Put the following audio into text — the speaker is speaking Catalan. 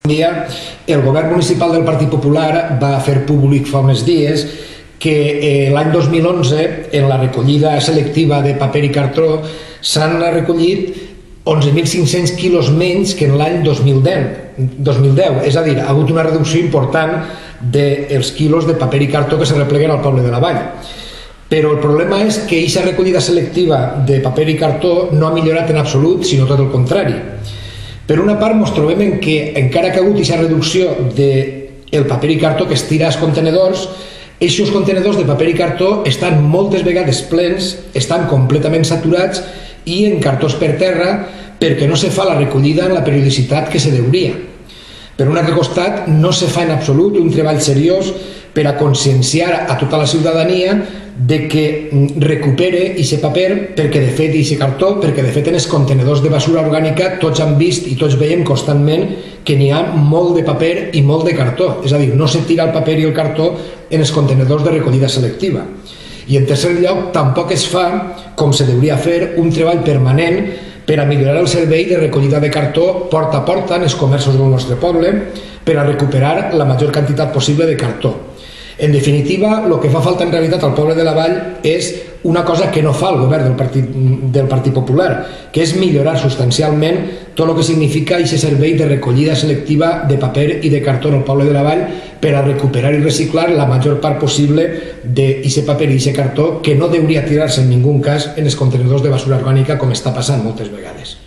El govern municipal del Partit Popular va fer públic fa uns dies que l'any 2011, en la recollida selectiva de paper i cartró, s'han recollit 11.500 quilos menys que en l'any 2010. És a dir, ha hagut una reducció important dels quilos de paper i cartró que se repleguen al poble de la Vall. Però el problema és que aquesta recollida selectiva de paper i cartró no ha millorat en absolut, sinó tot el contrari. Per una part, ens trobem en que, encara que ha hagut aquesta reducció del paper i cartró que es tira als contenedors, aquests contenedors de paper i cartró estan moltes vegades plens, estan completament saturats i en cartons per terra perquè no se fa la recollida en la periodicitat que se deuria. Per un altre costat, no se fa en absolut un treball seriós per a conscienciar a tota la ciutadania de que recupere aquest paper perquè de fet aquest cartó, perquè de fet en els contenedors de basura orgànica tots han vist i tots veiem constantment que n'hi ha molt de paper i molt de cartó, és a dir, no se tira el paper i el cartó en els contenedors de recollida selectiva. I en tercer lloc, tampoc es fa, com se deuria fer, un treball permanent per a millorar el servei de recollida de cartó porta a porta en els comerços del nostre poble per a recuperar la major quantitat possible de cartó. En definitiva, el que fa falta en realitat al poble de la Vall és una cosa que no fa el govern del Partit Popular, que és millorar substancialment tot el que significa aquest servei de recollida selectiva de paper i de cartó en el poble de la Vall per a recuperar i reciclar la major part possible d'aquest paper i aquest cartó que no hauria tirar-se en ningú cas en els contenidors de basura orgànica com està passant moltes vegades.